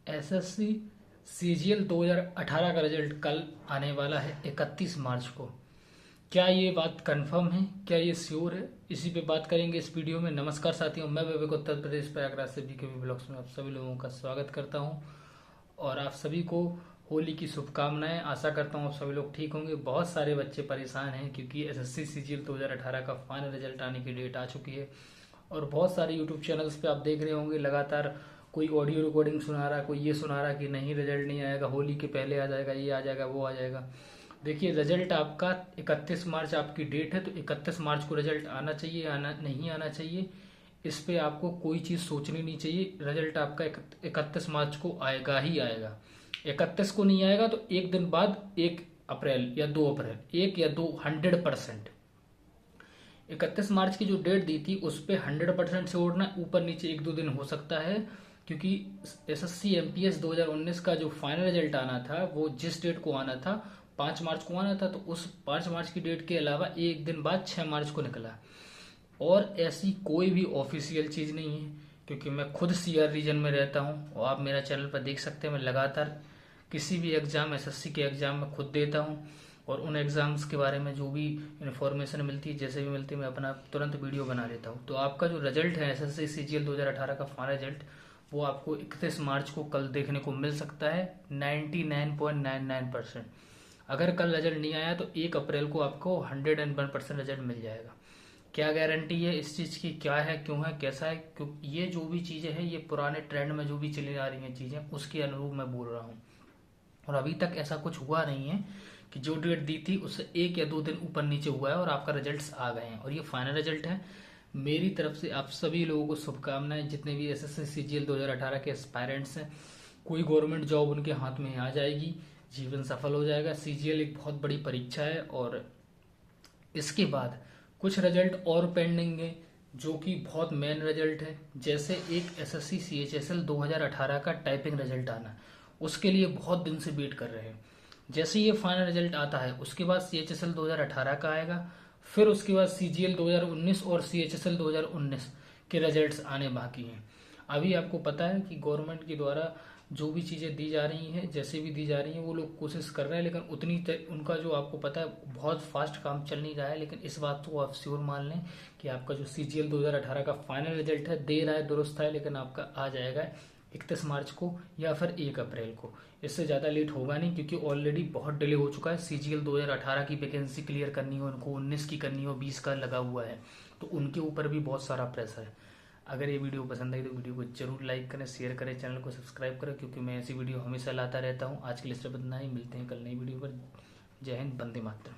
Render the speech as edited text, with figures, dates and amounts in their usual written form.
SSC CGL 2018 का result कल आने वाला है 31 मार्च को। क्या ये बात कंफर्म है? क्या ये श्योर है? इसी पे बात करेंगे इस वीडियो में। नमस्कार साथियों, मैं विवेक उत्तर प्रदेश प्रयागराज से बीकेबी ब्लॉग्स में आप सभी लोगों का स्वागत करता हूं और आप सभी को होली की शुभकामनाएं। आशा करता हूं आप सभी लोग ठीक होंगे। बहुत सारे बच्चे परेशान हैं क्योंकि एसएससी सीजीएल 2018 का फाइनल रिजल्ट आने की डेट आ चुकी है और बहुत सारे यूट्यूब चैनल्स पे आप देख रहे होंगे लगातार कोई ऑडियो रिकॉर्डिंग सुना रहा, कोई ये सुना रहा कि नहीं रिजल्ट नहीं आएगा, होली के पहले आ जाएगा, ये आ जाएगा, वो आ जाएगा। देखिए, रिजल्ट आपका 31 मार्च आपकी डेट है, तो 31 मार्च को रिजल्ट आना चाहिए, आना नहीं आना चाहिए, इस पे आपको कोई चीज़ सोचनी नहीं चाहिए। रिजल्ट आपका 31 मार्च को आएगा ही आएगा। 31 को नहीं आएगा तो एक दिन बाद 1 अप्रैल या 2 अप्रैल, 1 या 2, 100%। 31 मार्च की जो डेट दी थी उस पे 100% से उड़ना, ऊपर नीचे 1-2 दिन हो सकता है, क्योंकि एसएससी एमपीएस 2019 का जो फाइनल रिजल्ट आना था वो जिस डेट को आना था 5 मार्च को आना था, तो उस 5 मार्च की डेट के अलावा एक दिन बाद 6 मार्च को निकला। और ऐसी कोई भी ऑफिशियल चीज़ नहीं है, क्योंकि मैं खुद सीआर रीजन में रहता हूँ और आप मेरा चैनल पर देख सकते हैं मैं लगातार किसी भी एग्ज़ाम, एसएससी के एग्ज़ाम में खुद देता हूँ और उन एग्ज़ाम्स के बारे में जो भी इन्फॉर्मेशन मिलती है, जैसे भी मिलती है, मैं अपना तुरंत वीडियो बना लेता हहूँ। तो आपका जो रिजल्ट है एसएससी सीजीएल 2018 का फाइनल रिजल्ट, वो आपको 31 मार्च को कल देखने को मिल सकता है 99.99%। अगर कल रिजल्ट नहीं आया तो 1 अप्रैल को आपको 101% रिजल्ट मिल जाएगा। क्या गारंटी है इस चीज़ की, क्या है, क्यों है, कैसा है? क्योंकि ये जो भी चीज़ें हैं ये पुराने ट्रेंड में जो भी चली आ रही हैं चीज़ें, उसके अनुरूप मैं बोल रहा हूँ। और अभी तक ऐसा कुछ हुआ नहीं है कि जो डेट दी थी उससे 1 या 2 दिन ऊपर नीचे हुआ है और आपका रिजल्ट्स आ गए हैं। और ये फाइनल रिजल्ट है। मेरी तरफ से आप सभी लोगों को शुभकामनाएं, जितने भी एसएससी सीजीएल 2018 के एस्पायरेंट्स हैं। कोई गवर्नमेंट जॉब उनके हाथ में आ जाएगी, जीवन सफल हो जाएगा। सीजीएल एक बहुत बड़ी परीक्षा है और इसके बाद कुछ रिजल्ट और पेंडिंग है जो कि बहुत मेन रिजल्ट है। जैसे एक एसएससी सीएचएसएल 2018 का टाइपिंग रिजल्ट आना, उसके लिए बहुत दिन से वेट कर रहे हैं। जैसे ये फाइनल रिजल्ट आता है उसके बाद सीएचएसएल 2018 का आएगा, फिर उसके बाद सीजीएल 2019 और सीएचएसएल 2019 के रिजल्ट्स आने बाकी हैं। अभी आपको पता है कि गवर्नमेंट के द्वारा जो भी चीज़ें दी जा रही हैं, जैसे भी दी जा रही हैं, वो लोग कोशिश कर रहे हैं, लेकिन उनका जो आपको पता है बहुत फास्ट काम चल नहीं रहा है। लेकिन इस बात को आप श्योर मान लें कि आपका जो सीजीएल 2018 का फाइनल रिजल्ट है, देर है दुरुस्त है, लेकिन आपका आ जाएगा 31 मार्च को या फिर 1 अप्रैल को। इससे ज़्यादा लेट होगा नहीं, क्योंकि ऑलरेडी बहुत डिले हो चुका है। सीजीएल 2018 की वैकेंसी क्लियर करनी हो उनको, 19 की करनी हो, 20 का लगा हुआ है, तो उनके ऊपर भी बहुत सारा प्रेशर है। अगर ये वीडियो पसंद आई तो वीडियो को जरूर लाइक करें, शेयर करें, चैनल को सब्सक्राइब करें, क्योंकि मैं ऐसी वीडियो हमेशा लाता रहता हूँ। आज के लिए सिर्फ इतना ही, मिलते हैं कल नई वीडियो पर। जय हिंद, वंदे मातरम।